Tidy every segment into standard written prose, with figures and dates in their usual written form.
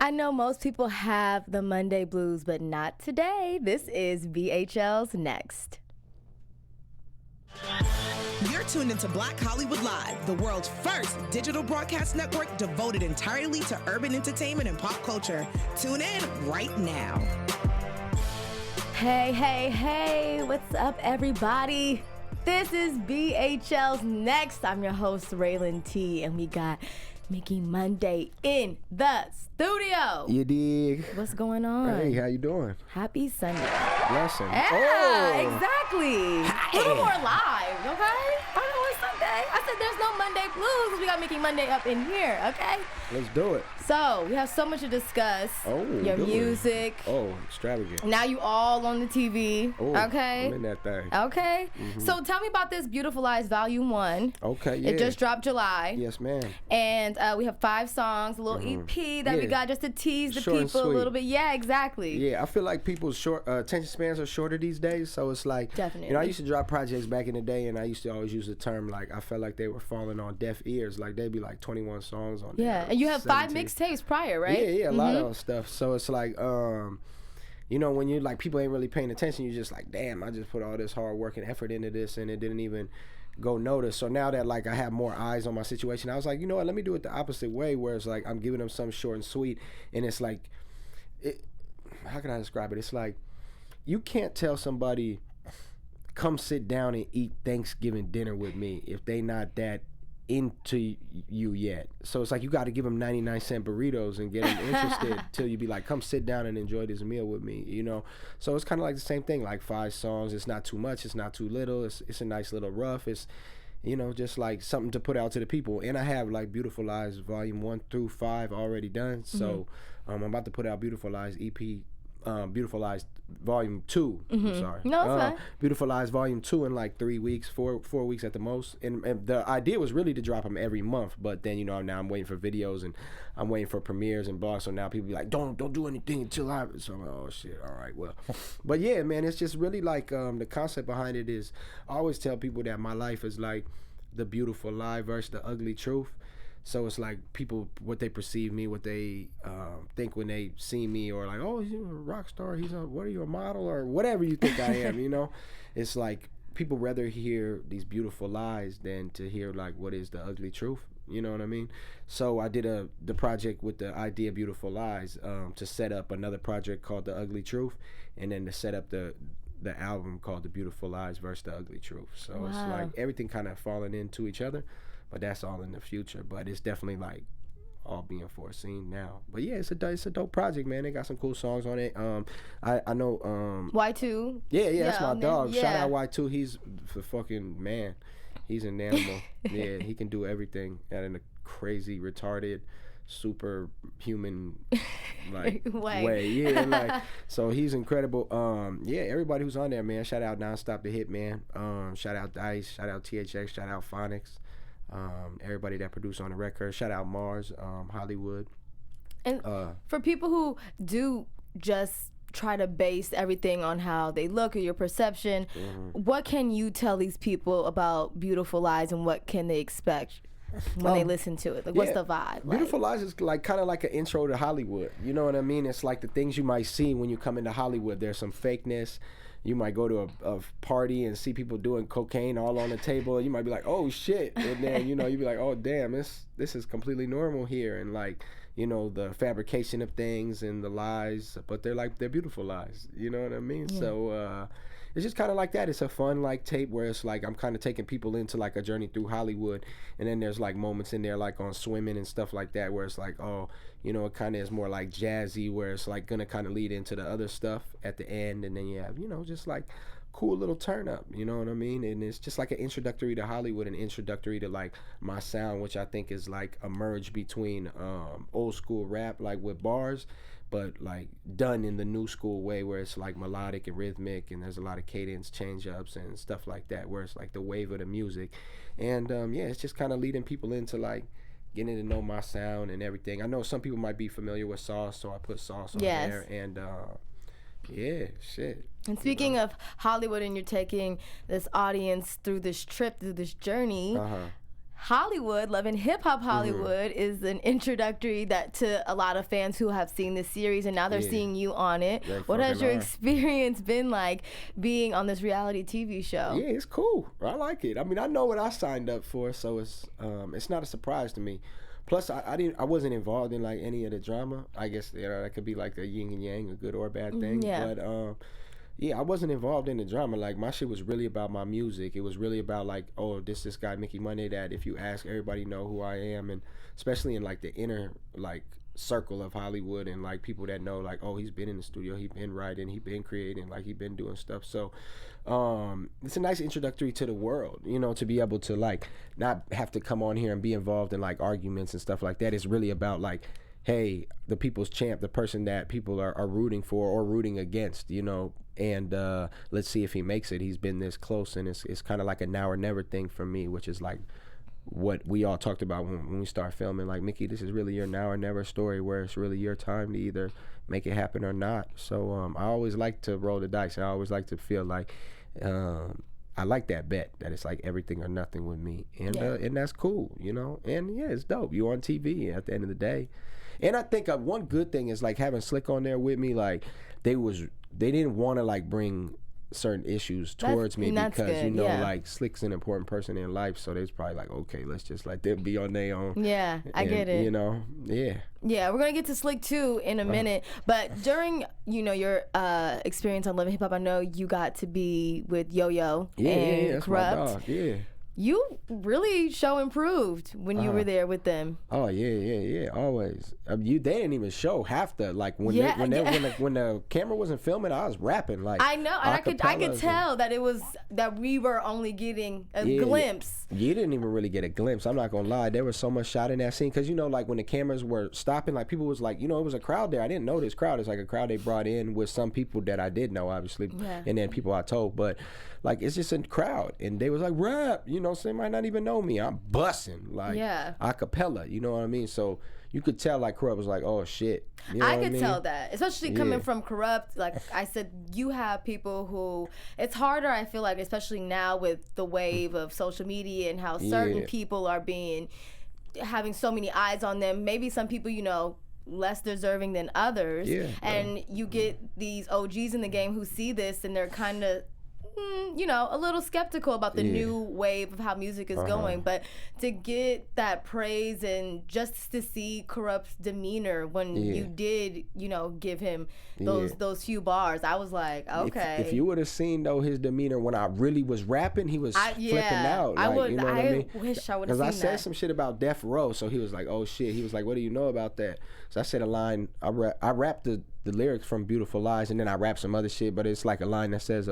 I know most people have the Monday blues, but not today. This is BHL's Next. You're tuned into Black Hollywood Live, the world's first digital broadcast network devoted entirely to urban entertainment and pop culture. Tune in right now. Hey, hey, hey, what's up, everybody? This is BHL's Next. I'm your host, Rhelin T, and we got Micky Munday in the studio. You dig? What's going on? Hey, how you doing? Happy Sunday. Blessing. Yeah, exactly. A little more live, okay? I know it's Sunday. I said there's no Monday blues. We got Micky Munday up in here, okay? Let's do it. So, we have so much to discuss. Oh, your good music. Oh, extravagant. Now you all on the TV, Oh, okay? I'm in that thing. Okay. So tell me about this Beautifulized Volume 1. Okay, yeah. It just dropped July. Yes, ma'am. And we have 5 songs, a little EP that we got just to tease the Short and people a little sweet. bit. Yeah, exactly. Yeah, I feel like people's short attention spans are shorter these days, so it's like, Definitely. you know, I used to drop projects back in the day, and I used to always use the term, like, I felt like they were falling on deaf ears. Like, they'd be like 21 songs on there. Yeah, and you have 5 17. mixtapes prior, right? Yeah, a lot of stuff. So it's like, you know, when you're like, people ain't really paying attention, you're just like, damn, I just put all this hard work and effort into this, and it didn't even go notice. So now that like I have more eyes on my situation, I was like, you know what, let me do it the opposite way, where it's like I'm giving them something short and sweet, and it's like, how can I describe it? It's like, you can't tell somebody, come sit down and eat Thanksgiving dinner with me if they not that into you yet. So it's like you got to give them 99-cent burritos and get them interested till you be like, come sit down and enjoy this meal with me, you know. So it's kind of like the same thing, like 5 songs. It's not too much, it's not too little. It's a nice little rough. It's, you know, just like something to put out to the people. And I have like Beautifulized Volume 1 through 5 already done. So I'm about to put out Beautifulized EP, Beautifulized Volume 2. I'm sorry. No, it's fine. Beautifulized Volume 2 in like 3 weeks, 4 weeks at the most. And the idea was really to drop them every month, but then, you know, now I'm waiting for videos and I'm waiting for premieres and blogs. So now people be like, don't do anything until so I'm like, oh shit, all right, well. But yeah, man, it's just really like the concept behind it is, I always tell people that my life is like the beautiful lie versus the ugly truth. So it's like people, what they perceive me, what they think when they see me, or like, oh, he's a rock star, what are you, a model, or whatever you think I am, you know? It's like people rather hear these beautiful lies than to hear like what is the ugly truth, you know what I mean? So I did the project with the idea Beautiful Lies to set up another project called The Ugly Truth, and then to set up the album called The Beautiful Lies versus The Ugly Truth. So It's like everything kind of falling into each other. But that's all in the future. But it's definitely like all being foreseen now. But yeah, it's a dope project, man. They got some cool songs on it. I know Y2. Yeah, that's my dog. Yeah. Shout out Y2. He's the fucking man. He's an animal. Yeah, he can do everything in a crazy, retarded, superhuman like way. Yeah, like, so he's incredible. Yeah, everybody who's on there, man. Shout out Nonstop the Hit, man. Shout out Dice. Shout out THX. Shout out Phonics. Everybody that produced on the record. Shout out Mars, Hollywood. And for people who do just try to base everything on how they look or your perception, what can you tell these people about Beautiful Lies, and what can they expect when they listen to it? Like, what's the vibe? Beautiful Lies is like kind of like an intro to Hollywood. You know what I mean? It's like the things you might see when you come into Hollywood. There's some fakeness. You might go to a party and see people doing cocaine all on the table. You might be like, oh shit. And then, you know, you'd be like, oh damn, this is completely normal here. And like, you know, the fabrication of things and the lies, but they're beautiful lies. You know what I mean? Yeah. So it's just kind of like that. It's a fun like tape where it's like I'm kind of taking people into like a journey through Hollywood, and then there's like moments in there like on swimming and stuff like that where it's like, oh, you know, it kind of is more like jazzy, where it's like gonna kind of lead into the other stuff at the end, and then you have, you know, just like cool little turn up, you know what I mean? And it's just like an introductory to Hollywood, and introductory to like my sound, which I think is like a merge between old school rap like with bars, but like done in the new school way where it's like melodic and rhythmic, and there's a lot of cadence change ups and stuff like that, where it's like the wave of the music. And yeah, it's just kind of leading people into like getting to know my sound and everything. I know some people might be familiar with Sauce, so I put Sauce on there. And yeah, shit. And speaking of Hollywood, and you're taking this audience through this trip, through this journey, Hollywood, Love and Hip Hop Hollywood is an introductory that to a lot of fans who have seen this series and now they're seeing you on it. What has your experience been like being on this reality TV show? Yeah, it's cool. I like it. I mean, I know what I signed up for, so it's not a surprise to me. Plus, I wasn't involved in like any of the drama. I guess that could be like a yin and yang, a good or a bad thing. Yeah. But yeah, I wasn't involved in the drama. Like, my shit was really about my music. It was really about, like, oh, this guy, Micky Munday, that if you ask, everybody know who I am. And especially in, like, the inner, like, circle of Hollywood and, like, people that know, like, oh, he's been in the studio, he been writing, he been creating, like, he been doing stuff. So it's a nice introductory to the world, you know, to be able to, like, not have to come on here and be involved in, like, arguments and stuff like that. It's really about, like, hey, the people's champ, the person that people are rooting for or rooting against, you know, and let's see if he makes it. He's been this close, and it's kind of like a now or never thing for me, which is like what we all talked about when we start filming. Like, Mickey, this is really your now or never story, where it's really your time to either make it happen or not. So I always like to roll the dice, and I always like to feel like I like that bet, that it's like everything or nothing with me, and that's cool, you know. And yeah, it's dope. You on TV at the end of the day. And I think one good thing is like having Slick on there with me. Like, they didn't want to like bring certain issues towards me because good, you know, like, Slick's an important person in life, so they was probably like, okay, let's just let them be on their own. Yeah, I get it. You know, yeah. Yeah, we're gonna get to Slick too in a minute, but during your experience on Love and Hip Hop, I know you got to be with Yo-Yo and that's Corrupt. my dog. Yeah. You really show improved when you were there with them. Oh yeah, always. They didn't even show half the, like, when the camera wasn't filming, I was rapping like. I know, and I could tell that we were only getting a glimpse. You didn't even really get a glimpse. I'm not gonna lie. There was so much shot in that scene because, you know, like, when the cameras were stopping, like, people was like, you know, it was a crowd there. I didn't know this crowd. It's like a crowd they brought in with some people that I did know, obviously, and then people I told, but. Like, it's just a crowd, and they was like, rap, you know, so they might not even know me. I'm bussing, like, a cappella, you know what I mean? So you could tell, like, Corrupt was like, oh, shit. You know I could tell that, especially coming from Corrupt. Like I said, you have people who, it's harder, I feel like, especially now with the wave of social media and how certain people are having so many eyes on them. Maybe some people, you know, less deserving than others. And you get these OGs in the game who see this, and they're kind of, you know, a little skeptical about the new wave of how music is going, but to get that praise and just to see Corrupt's demeanor when you did, you know, give him those few bars, I was like, okay. If you would have seen though his demeanor when I really was rapping, he was flipping out. Like, you know what I mean? Wish I would have seen that. Because I said some shit about Death Row, so he was like, oh shit. He was like, what do you know about that? So I said a line. I rapped the lyrics from Beautiful Lies, and then I rap some other shit, but it's like a line that says,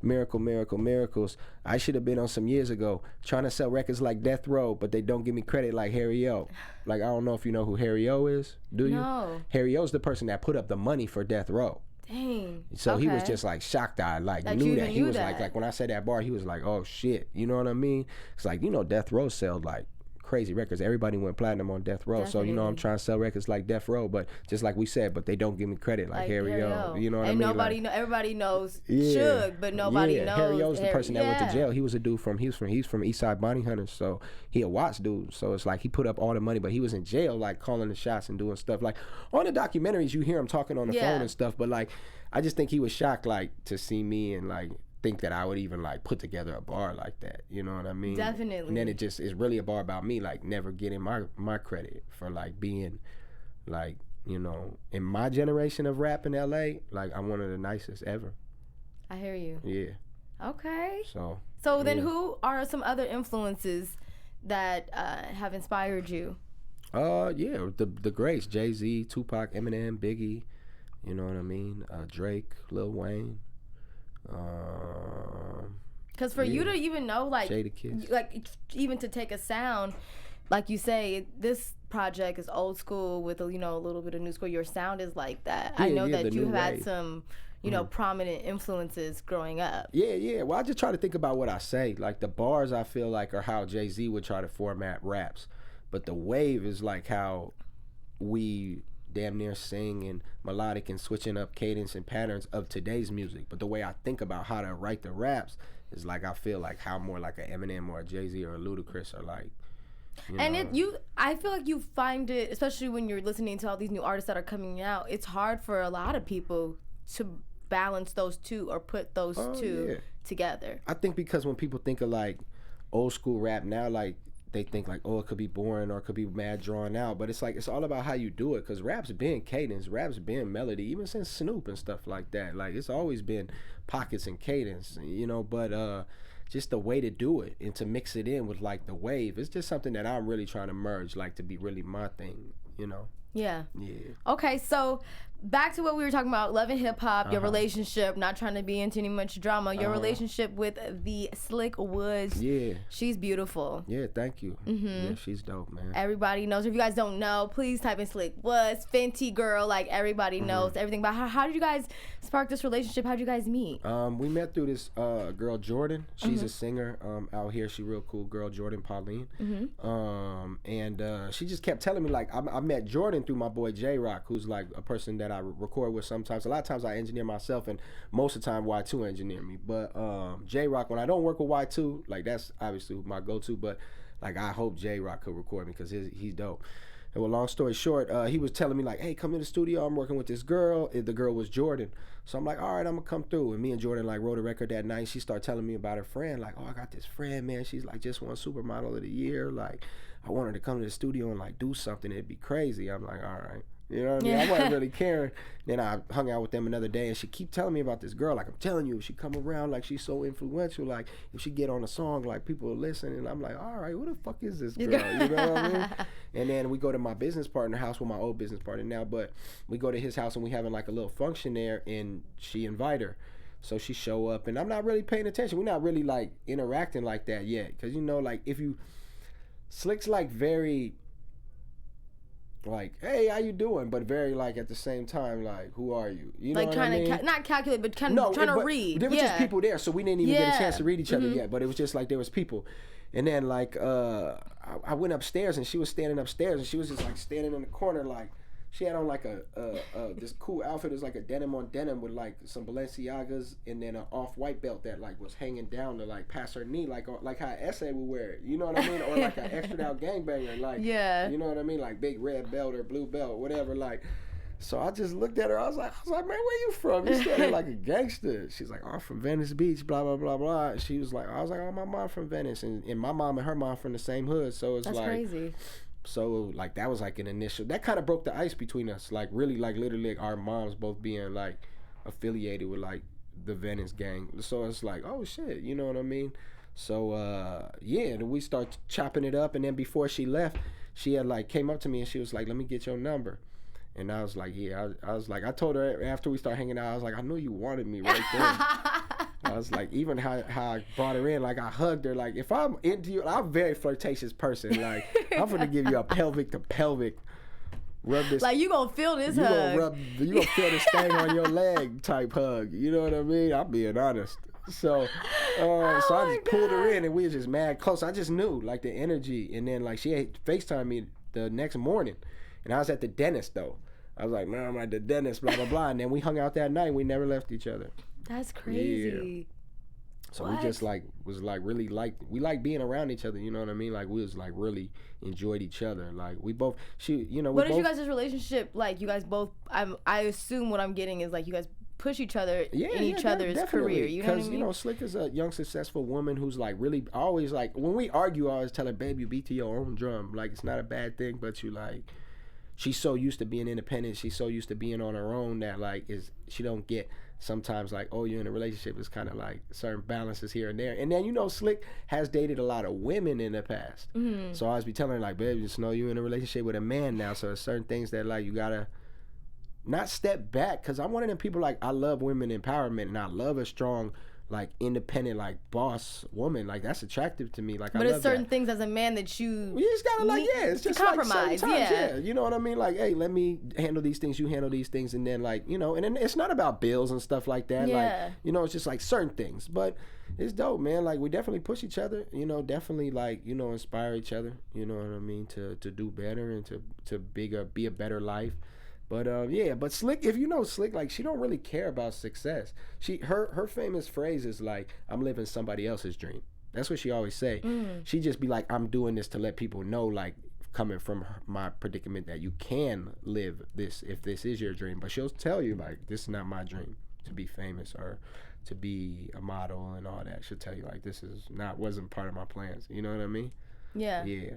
miracle, miracle, miracles. I should have been on some years ago trying to sell records like Death Row, but they don't give me credit like Harry O. Like, I don't know if you know who Harry O is. Do you? No. Harry O's the person that put up the money for Death Row. Dang. So he was just like shocked. I knew that. He was like when I said that bar, he was like, oh shit. You know what I mean? It's like, you know, Death Row sold like crazy records. Everybody went platinum on Death Row. So, you know, I'm trying to sell records like Death Row, but just like we said, but they don't give me credit like Harry O. You know what I mean? And everybody knows Suge, but nobody knows. Harry O's the person that went to jail. He was a dude he's from Eastside Bounty Hunters, so he a Watts dude. So it's like he put up all the money, but he was in jail, like calling the shots and doing stuff. Like on the documentaries, you hear him talking on the phone and stuff, but like I just think he was shocked, like, to see me and like think that I would even like put together a bar like that, you know what I mean? Definitely. And then it just is really a bar about me, like never getting my credit for like being like, you know, in my generation of rap in LA, like I'm one of the nicest ever. I hear you. Yeah. Okay. So then who are some other influences that have inspired you? The greats, Jay-Z, Tupac, Eminem, Biggie, you know what I mean? Drake, Lil Wayne. Because for you to even know, like even to take a sound, like you say, this project is old school with a little bit of new school. Your sound is like that. I know that you have had some, prominent influences growing up. Yeah. Well, I just try to think about what I say. Like the bars, I feel like are how Jay-Z would try to format raps, but the wave is like how we damn near sing and melodic and switching up cadence and patterns of today's music. But the way I think about how to write the raps is like I feel like how more like an Eminem or a Jay-Z or a Ludacris are like, I feel like you find it, especially when you're listening to all these new artists that are coming out, it's hard for a lot of people to balance those two or put those two together. I think because when people think of like old school rap now, like they think like, oh, it could be boring or it could be mad drawn out, but it's like, it's all about how you do it, because rap's been cadence, rap's been melody, even since Snoop and stuff like that. Like, it's always been pockets and cadence, you know, but just the way to do it and to mix it in with like the wave, it's just something that I'm really trying to merge, like to be really my thing, you know. Yeah. Yeah. Okay, so back to what we were talking about, love and hip hop, your relationship, not trying to be into any much drama, your relationship with the Slick Woods. Yeah. She's beautiful. Yeah, thank you. Yeah, she's dope, man. Everybody knows. If you guys don't know, please type in Slick Woods, Fenty girl, like everybody knows everything about her. How did you guys spark this relationship? How did you guys meet? We met through this girl, Jordan. She's a singer out here. She real cool girl, Jordan Pauline. And she just kept telling me, like, I met Jordan through my boy J-Rock, who's like a person that I record with sometimes. A lot of times I engineer myself, and most of the time Y2 engineer me. But J-Rock, when I don't work with Y2, like that's obviously my go-to, but like I hope J-Rock could record me because he's dope. And well, long story short, he was telling me like, hey, come in the studio, I'm working with this girl. The girl was Jordan. So I'm like, all right, I'm gonna come through. And me and Jordan like wrote a record that night. She started telling me about her friend, like, oh, I got this friend, man. She's like just won Supermodel of the Year. Like, I want her to come to the studio and like do something. It'd be crazy. I'm like, all right. You know what I mean? I wasn't really caring. Then I hung out with them another day, and she keep telling me about this girl. Like, I'm telling you, if she come around, like, she's so influential. Like, if she get on a song, like, people will listen. And I'm like, all right, who the fuck is this girl? You know what I mean? And then we go to my business partner house with my old business partner now, but we go to his house, and we having, like, a little function there, and she invite her. So she show up, and I'm not really paying attention. We're not really, like, interacting like that yet. Because, you know, like, if you... Slick's, like, very... like, hey, how you doing? But very like at the same time, like, who are you? You know like what trying I mean? to not calculate, but kind of trying to read. There was just people there, so we didn't even get a chance to read each other yet. But it was just like there was people, and then like I went upstairs and she was standing upstairs and she was just like standing in the corner, like she had on like a this cool outfit. It was like a denim on denim with like some Balenciagas and then an off-white belt that like was hanging down to like past her knee, like how Essay would wear it. You know what I mean? Or like an extra out gangbanger, like you know what I mean? Like big red belt or blue belt, whatever. Like, so I just looked at her. I was like, man, where you from? You sounded like a gangster. She's like, oh, I'm from Venice Beach, blah blah blah blah. And she was like, I was like, oh, my mom from Venice, and my mom and her mom from the same hood. So it's that's like crazy. So like that was like an initial, that kind of broke the ice between us, like really, like literally like our moms both being like affiliated with like the Venice gang. So it's like, oh shit, you know what I mean? So yeah, then we start chopping it up, and then before she left, she had like came up to me and she was like, let me get your number. And I was like, yeah. I was like, I told her after we started hanging out, I was like, I knew you wanted me right there. I was like, even how I brought her in, like I hugged her. Like, if I'm into you, I'm a very flirtatious person. Like, I'm gonna give you a pelvic to pelvic. Rub this. Like, you gonna feel this hug. You gonna feel this thing on your leg type hug. You know what I mean? I'm being honest. So, so I just pulled her in, and we were just mad close. I just knew, like, the energy. And then, like, she had FaceTimed me the next morning. And I was at the dentist, though. I was like, man, I'm at the dentist, blah, blah, blah. And then we hung out that night, and we never left each other. That's crazy. Yeah. So we just, like, was, like, really, like, we like being around each other, you know what I mean? Like, we was, like, really enjoyed each other. Like, we both, What is you guys' relationship like? You guys both, I assume what I'm getting is, like, you guys push each other in each other's career. You know what I mean? Because, you know, Slick is a young, successful woman who's, like, really always, like, when we argue, I always tell her, babe, you beat to your own drum. Like, it's not a bad thing, but you, like... She's so used to being independent. She's so used to being on her own that like she don't get sometimes like, oh, you're in a relationship. It's kind of like certain balances here and there. And then, you know, Slick has dated a lot of women in the past. Mm-hmm. So I always be telling her like, babe, just know you're in a relationship with a man now. So there's certain things that like you gotta not step back, because I'm one of them people like I love women empowerment and I love a strong like independent, like boss woman, like that's attractive to me. Like, but I love it's certain that. things as a man that you just gotta like, it's just compromise, like yeah, you know what I mean? Like, hey, let me handle these things, you handle these things, and then like, you know, and then it's not about bills and stuff like that. Like, you know, it's just like certain things, but it's dope, man. Like, we definitely push each other, you know, definitely like, you know, inspire each other, you know what I mean, to do better and to be a better life. But yeah, but Slick, if you know Slick, like she don't really care about success. Her famous phrase is like, I'm living somebody else's dream. That's what she always say. She just be like, I'm doing this to let people know, like, coming from my predicament, that you can live this if this is your dream. But she'll tell you, like, this is not my dream to be famous or to be a model and all that. She'll tell you, like, this is wasn't part of my plans. You know what I mean? Yeah. Yeah.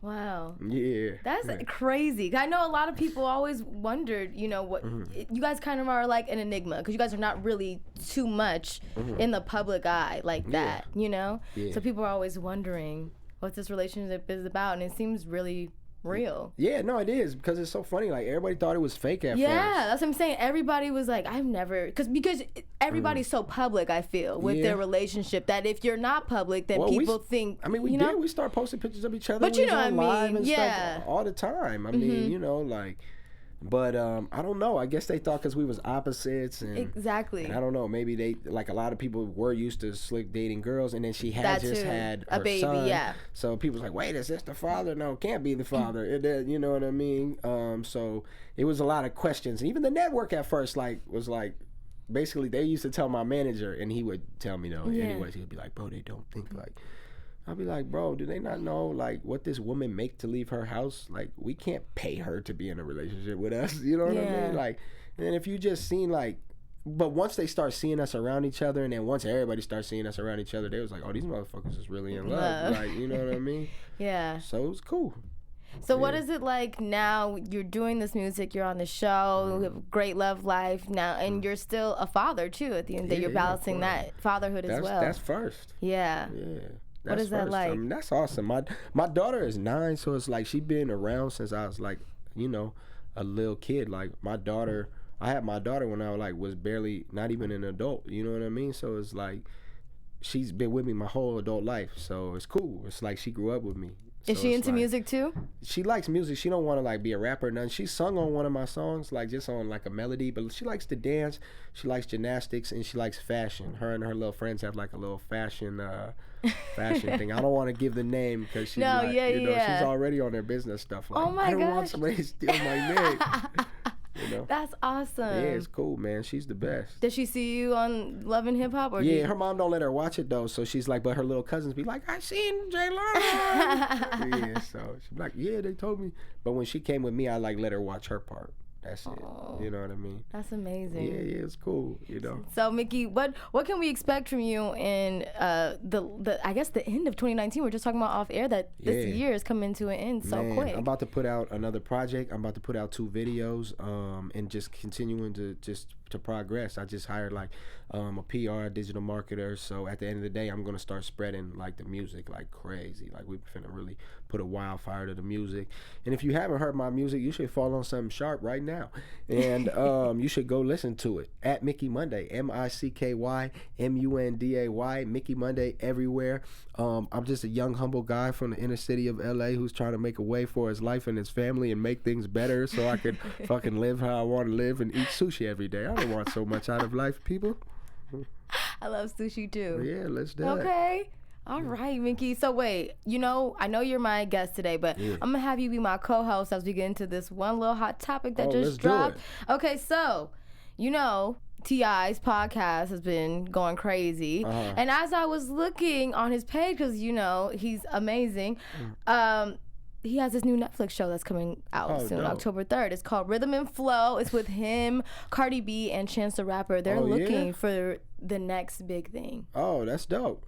Wow. Yeah. That's crazy. I know a lot of people always wondered, you know, what you guys kind of are like an enigma, because you guys are not really too much in the public eye like that, you know? Yeah. So people are always wondering what this relationship is about, and it seems really real. Yeah, no, it is, because it's so funny. Like, everybody thought it was fake at first. Yeah, that's what I'm saying. Everybody was like, I've never, because everybody's so public, I feel, with their relationship, that if you're not public, then people think, I mean, we did. We start posting pictures of each other. But you know what I live mean? And stuff all the time. I mean, you know, like, but I don't know. I guess they thought because we was opposites. And, exactly. And I don't know. Maybe they, like, a lot of people were used to Slick dating girls, and then she had had her baby, son. Yeah. So people was like, wait, is this the father? No, it can't be the father. You know what I mean? So it was a lot of questions. And even the network at first, like, was like, basically they used to tell my manager, and he would tell me, anyways, he would be like, bro, they don't think like. I'll be like, bro, do they not know, like, what this woman make to leave her house? Like, we can't pay her to be in a relationship with us. You know what I mean? Like, and if you just seen, like, but once they start seeing us around each other, and then once everybody starts seeing us around each other, they was like, oh, these motherfuckers is really in love. Like, you know what I mean? Yeah. So it was cool. So what is it like now? You're doing this music, you're on the show, you have a great love life now, and you're still a father, too, at the end of the day. You're balancing that fatherhood as well. That's first. Yeah. Yeah. What is that like? I mean, that's awesome. My daughter is 9, so it's like she been around since I was like, you know, a little kid. Like, I had my daughter when I was barely, not even an adult. You know what I mean? So it's like she's been with me my whole adult life. So it's cool. It's like she grew up with me. Is she into music too? She likes music. She don't want to like be a rapper or nothing. She sung on one of my songs, like just on like a melody, but she likes to dance. She likes gymnastics, and she likes fashion. Her and her little friends have like a little fashion thing. I don't want to give the name because she's she's already on their business stuff. Like, oh my I don't want somebody to steal my name. You know? That's awesome. Yeah, it's cool, man. She's the best. Does she see you on Love and Hip Hop? Her mom don't let her watch it though, so she's like, but her little cousins be like, I seen J Lo. Yeah, so she's like, yeah, they told me. But when she came with me, I like let her watch her part. That's it. You know what I mean? That's amazing. Yeah, it's cool. You know. So Micky, what can we expect from you in the I guess the end of 2019? We're just talking about off air that this year is coming to an end so quick. I'm about to put out another project. I'm about to put out 2 videos, and just continuing to progress. I just hired like a PR digital marketer. So at the end of the day, I'm gonna start spreading like the music like crazy. Like we're finna really put a wildfire to the music. And if you haven't heard my music, you should fall on something sharp right now. And you should go listen to it at Micky Munday, MICKYMUNDAY, Micky Munday everywhere. I'm just a young, humble guy from the inner city of LA who's trying to make a way for his life and his family and make things better so I can fucking live how I want to live and eat sushi every day. I don't want so much out of life, people. I love sushi too. Yeah, let's do it. Okay. All right, Micky. So wait, I know you're my guest today, but I'm going to have you be my co-host as we get into this one little hot topic that just dropped. Okay, so, T.I.'s podcast has been going crazy. And as I was looking on his page, because, he's amazing, he has this new Netflix show that's coming out soon, October 3rd. It's called Rhythm and Flow. It's with him, Cardi B, and Chance the Rapper. They're looking for the next big thing. Oh, that's dope.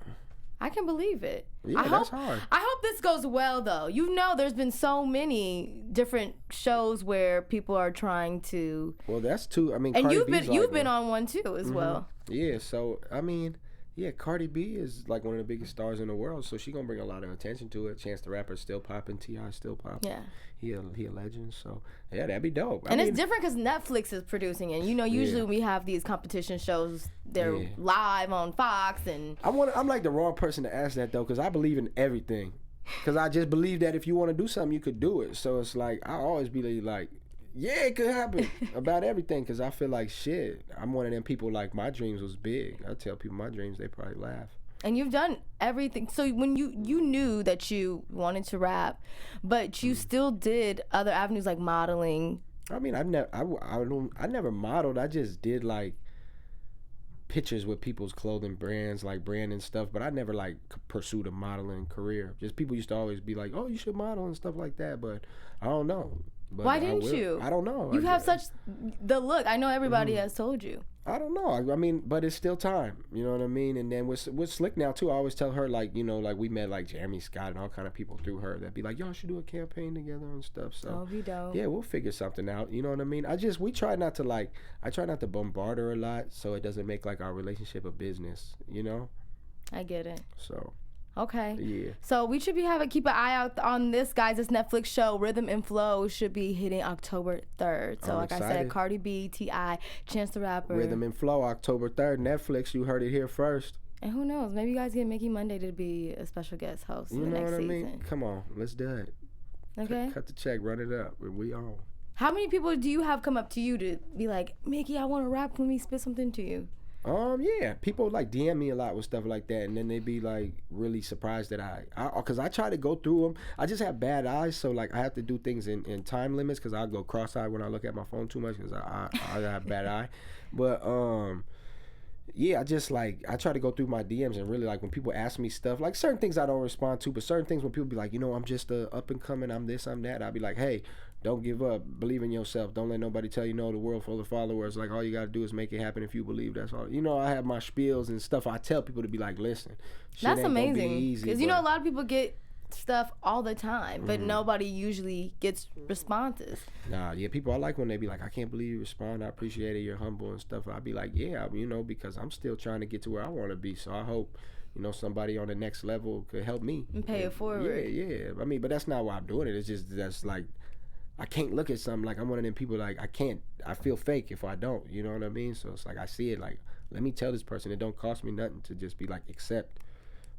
I can believe it. Yeah, that's hard. I hope this goes well, though. There's been so many different shows where people are trying to. Well, that's too. I mean, and Cardi you've been on one too as well. Yeah. So I mean, Cardi B is like one of the biggest stars in the world, so she gonna bring a lot of attention to it. Chance the Rapper still popping, T.I. still popping. Yeah. He a legend, so yeah, that'd be dope. And it's different because Netflix is producing it. Usually when we have these competition shows, they're live on Fox and. I'm like the wrong person to ask that though, because I believe in everything. Because I just believe that if you want to do something, you could do it. So it's like I always be like, yeah, it could happen about everything. Because I feel like shit. I'm one of them people like my dreams was big. I tell people my dreams, they probably laugh. And you've done everything. So when you knew that you wanted to rap, but you still did other avenues like modeling. I mean, I never modeled. I just did like pictures with people's clothing brands, like brand and stuff, but I never like pursued a modeling career. Just people used to always be like, oh, you should model and stuff like that, but I don't know. But why didn't you? I don't know. You have such the look. I know everybody has told you. I don't know. I mean, but it's still time. You know what I mean? And then with Slick now too, I always tell her, like, you know, like we met like Jeremy Scott and all kind of people through her that be like, y'all should do a campaign together and stuff. So that'll be dope. Yeah, we'll figure something out. You know what I mean? I try not to bombard her a lot, so it doesn't make like our relationship a business. You know? I get it. So. Okay. Yeah. So we should keep an eye out on this, guys. This Netflix show, Rhythm and Flow, should be hitting October 3rd. So like I said, Cardi B, T.I., Chance the Rapper. Rhythm and Flow, October 3rd, Netflix. You heard it here first. And who knows? Maybe you guys get Micky Munday to be a special guest host in the next season. You know what I mean? Come on, let's do it. Okay. Cut the check, run it up. We on. How many people do you have come up to you to be like, Micky, I want to rap. Let me spit something to you? Yeah, people like DM me a lot with stuff like that, and then they be like really surprised that because I try to go through them. I just have bad eyes, so like I have to do things in time limits because I'll go cross-eyed when I look at my phone too much because I have bad eye. But yeah, I try to go through my DMs and really like when people ask me stuff, like certain things I don't respond to, but certain things when people be like, you know, I'm just up and coming, I'm this, I'm that, I'll be like, hey, don't give up, believe in yourself, don't let nobody tell you no, the world full of followers, like all you gotta do is make it happen if you believe, that's all. You know, I have my spiels and stuff I tell people to be like, listen, shit that's ain't amazing, because you know a lot of people get stuff all the time, but nobody usually gets responses. Nah, yeah, people, I like when they be like, I can't believe you respond, I appreciate it, you're humble and stuff. I'll be like, yeah, you know, because I'm still trying to get to where I want to be, so I hope, you know, somebody on the next level could help me and pay it forward. Yeah, I mean, but that's not why I'm doing it. It's just that's like I can't look at something like I'm one of them people like I feel fake if I don't, you know what I mean? So it's like I see it like, let me tell this person it don't cost me nothing to just be like, accept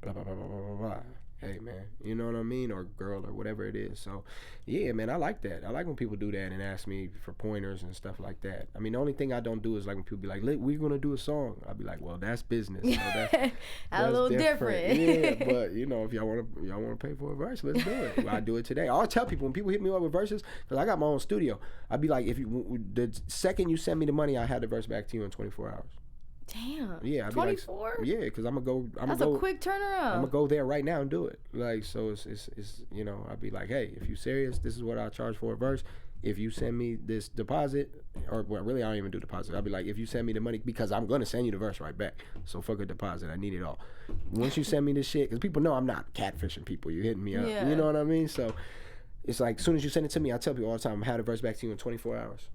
blah blah blah blah blah blah. Hey man, you know what I mean, or girl or whatever it is. So yeah, man, I like that. I like when people do that and ask me for pointers and stuff like that. I mean, the only thing I don't do is like when people be like, we're gonna do a song, I'll be like, well, that's business, so that's a little different. Yeah, but you know, if y'all wanna pay for a verse, let's do it. Well, I do it today. I'll tell people when people hit me up with verses, because I got my own studio, I'd be like, the second you send me the money, I have the verse back to you in 24 hours. Damn. Yeah, I'd 24. Like, yeah, because I'm gonna go. That's a quick turnaround. I'm gonna go there right now and do it. Like, so it's you know, I'd be like, hey, if you serious, this is what I charge for a verse. If you send me this deposit, or well, really I don't even do deposit. I'll be like, if you send me the money, because I'm gonna send you the verse right back. So fuck a deposit. I need it all. Once you send me this shit, because people know I'm not catfishing people. You hitting me up. Yeah. You know what I mean? So it's like, as soon as you send it to me, I tell people all the time, I'm gonna have the verse back to you in 24 hours,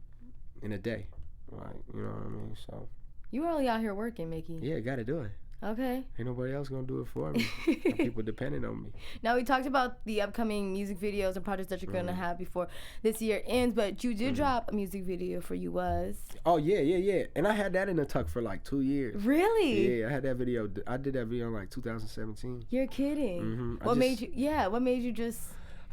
in a day. Like, you know what I mean? So. You really out here working, Micky. Yeah, gotta do it. Okay. Ain't nobody else gonna do it for me. People depending on me. Now, we talked about the upcoming music videos and projects that you're gonna have before this year ends, but you did drop a music video for You Was. Oh, yeah. And I had that in the tuck for like 2 years. Really? Yeah, I had that video. I did that video in like 2017. You're kidding. Mm-hmm. What made you just...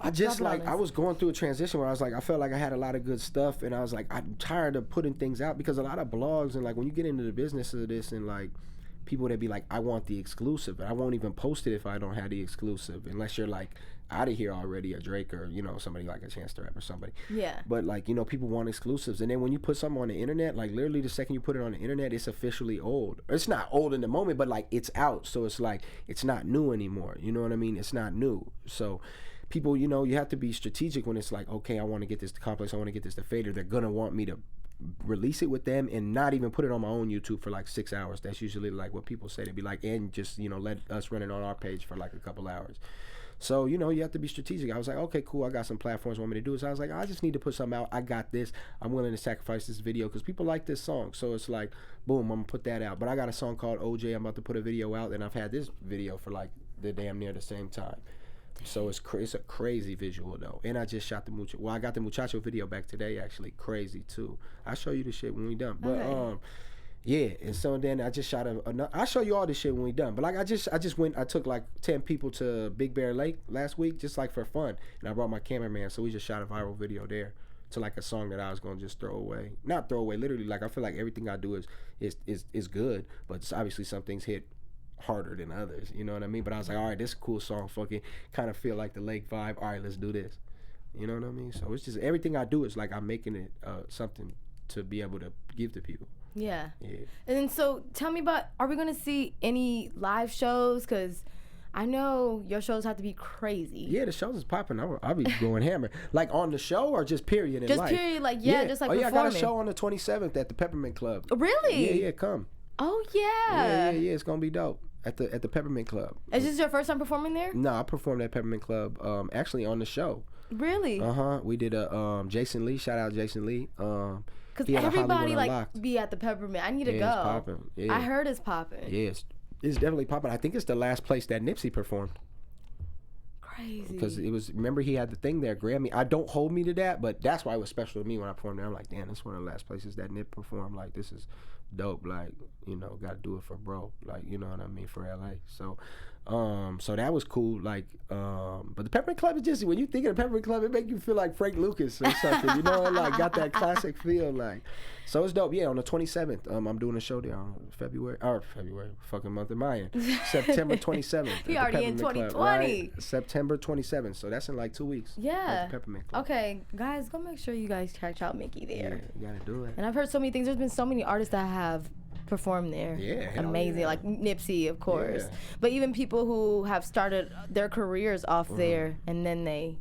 I just like, I was going through a transition where I was like, I felt like I had a lot of good stuff, and I was like, I'm tired of putting things out, because a lot of blogs and like when you get into the business of this and like people that be like, I want the exclusive, and I won't even post it if I don't have the exclusive, unless you're like out of here already, a Drake or, you know, somebody like a Chance the Rapper or somebody. Yeah. But like, you know, people want exclusives, and then when you put something on the internet, like literally the second you put it on the internet, it's officially old. It's not old in the moment, but like it's out, so it's like it's not new anymore. You know what I mean? It's not new. So people, you know, you have to be strategic when it's like, okay, I want to get this to Complex, I want to get this to Fader. They're gonna want me to release it with them and not even put it on my own YouTube for like 6 hours. That's usually like what people say. They'd be like, and just, you know, let us run it on our page for like a couple hours. So, you know, you have to be strategic. I was like, okay, cool, I got some platforms want me to do. So I was like, I just need to put something out. I got this. I'm willing to sacrifice this video because people like this song. So it's like, boom, I'm gonna put that out. But I got a song called OJ. I'm about to put a video out, and I've had this video for like the damn near the same time. So it's a crazy visual though, and I just shot I got the Muchacho video back today, actually. Crazy too. I'll show you the shit when we done. But okay. Yeah, and so then I just shot I'll show you all this shit when we done. But like I just went, I took like 10 people to Big Bear Lake last week, just like for fun, and I brought my cameraman, so we just shot a viral video there to like a song that I was gonna just throw away. Not throw away, literally. Like I feel like everything I do is good, but it's obviously some things hit harder than others, you know what I mean? But I was like, all right, this is a cool song, fucking kind of feel like the lake vibe, all right, let's do this, you know what I mean? So it's just everything I do is like I'm making it something to be able to give to people. Yeah. Yeah. And then so tell me about, are we going to see any live shows? Because I know your shows have to be crazy. Yeah, the shows is popping. I'll be going hammer. Like on the show or just period in just life? Just period, like, yeah, just like performing. performing. I got a show on the 27th at the Peppermint Club. Really? Yeah, come. Oh, yeah. Yeah, it's going to be dope. At the Peppermint Club. Is this your first time performing there? No, I performed at Peppermint Club actually on the show. Really? We did a Jason Lee. Shout out Jason Lee. Because everybody like be at the Peppermint. I need to go. It's popping. Yeah. I heard it's popping. Yeah, it's definitely popping. I think it's the last place that Nipsey performed. Crazy. Because it was, remember he had the thing there, Grammy. I don't hold me to that, but that's why it was special to me when I performed there. I'm like, damn, this is one of the last places that Nip performed. Like, this is dope. Like, you know, got to do it for bro. Like, you know what I mean, for LA. So that was cool. Like, but the Peppermint Club is just, when you think of the Peppermint Club, it make you feel like Frank Lucas or something. You know, like got that classic feel. Like, so it's dope. Yeah, on the 27th, I'm doing a show there on February, fucking month of Mayan. September 27th. We already in 2020. Club, right? September 27th. So that's in like 2 weeks. Yeah. At the Peppermint Club. Okay, guys, go make sure you guys check out Micky there. Yeah, you gotta do it. And I've heard so many things. There's been so many artists that have performed there. Yeah, amazing. Yeah. Like Nipsey, of course. Yeah. But even people who have started their careers off there and then they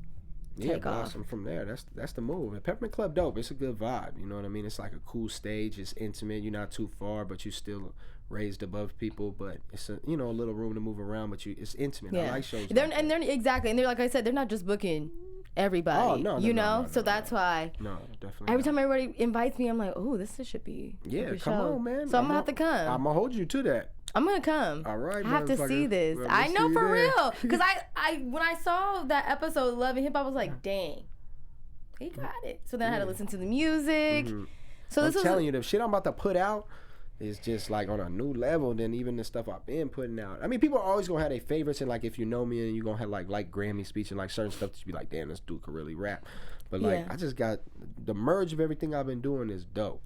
take off. Blossom from there. That's the move. And Peppermint Club dope. It's a good vibe. You know what I mean? It's like a cool stage. It's intimate. You're not too far, but you still raised above people. But it's a little room to move around. But it's intimate. Yeah. I like shows. And they're exactly. And they're, like I said, they're not just booking everybody. Oh, no, no, so that's why. No, definitely. Every time everybody invites me, I'm like, oh, this should be. Yeah, come show. On, man. So I'm gonna have to come. I'm gonna hold you to that. I'm gonna come. All right, I have to see this. Well, I know for there. real, because I when I saw that episode of Love and Hip Hop, I was like, dang, he got it. So then I had to listen to the music. Mm-hmm. So I'm telling you, the shit I'm about to put out is just like on a new level than even the stuff I've been putting out. I mean, people are always gonna have their favorites, and like if you know me, and you gonna have like Grammy speech and like certain stuff that you be like, damn, this dude could really rap. But like, I just got the merge of everything I've been doing is dope.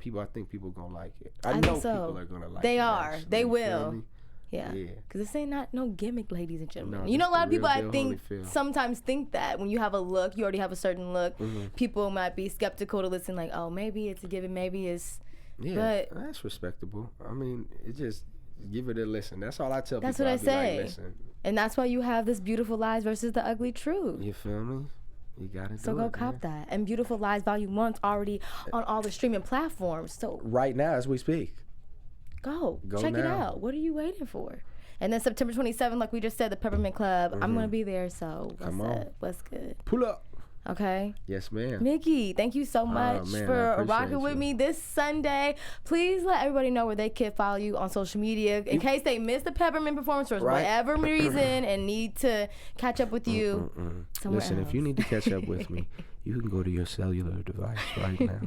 I think people gonna like it. I know think so. people are gonna like it. They are. Actually, they you will. feel me? Yeah. Because this ain't not no gimmick, ladies and gentlemen. No, you know, a lot of the people, real I deal think, Holyfield. sometimes think that when you have a look, you already have a certain look. Mm-hmm. People might be skeptical to listen, like, oh, maybe it's a given, maybe it's. Yeah, that's respectable. I mean, it just give it a listen. That's all I tell that's people. That's what I say. Like, listen. And that's why you have this Beautiful Lies versus the Ugly Truth. You feel me? You gotta do it. So go cop that. And Beautiful Lies Volume 1's already on all the streaming platforms. So right now, as we speak. Go check now. it out. What are you waiting for? And then September 27th, like we just said, the Peppermint Club. I'm gonna be there. So Come on. What's good? Pull up. Okay. Yes, ma'am. Micky, thank you so much for rocking with me this Sunday. Please let everybody know where they can follow you on social media in case they missed the Peppermint performance for whatever reason and need to catch up with you somewhere Listen, else. if you need to catch up with me, you can go to your cellular device right now,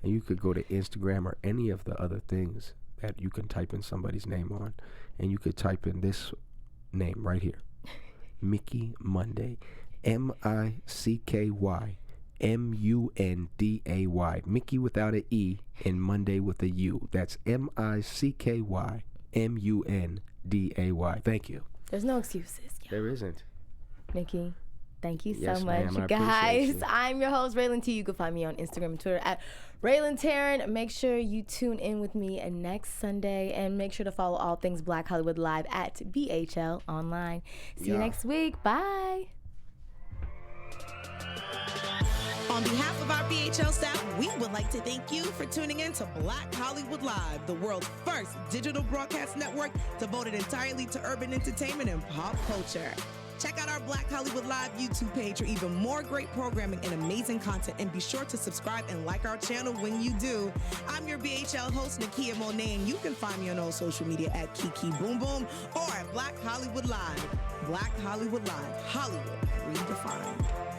and you could go to Instagram or any of the other things that you can type in somebody's name on, and you could type in this name right here, Micky Munday. MICKYMUNDAY. Mickey without an E and Monday with a U. That's MICKYMUNDAY. Thank you. There's no excuses. Yeah. There isn't. Micky, thank you Yes, so much. ma'am, I Guys, appreciate you. I'm your host, Rhelin T. You can find me on Instagram and Twitter at Rhelin Taryn. Make sure you tune in with me next Sunday, and make sure to follow all things Black Hollywood Live at BHL Online. See you next week. Bye. On behalf of our BHL staff, we would like to thank you for tuning in to Black Hollywood Live, the world's first digital broadcast network devoted entirely to urban entertainment and pop culture. Check out our Black Hollywood Live YouTube page for even more great programming and amazing content, and be sure to subscribe and like our channel when you do. I'm your BHL host, Keven Undergaro, and you can find me on all social media at Kiki Boom Boom or at Black Hollywood Live. Black Hollywood Live, Hollywood redefined.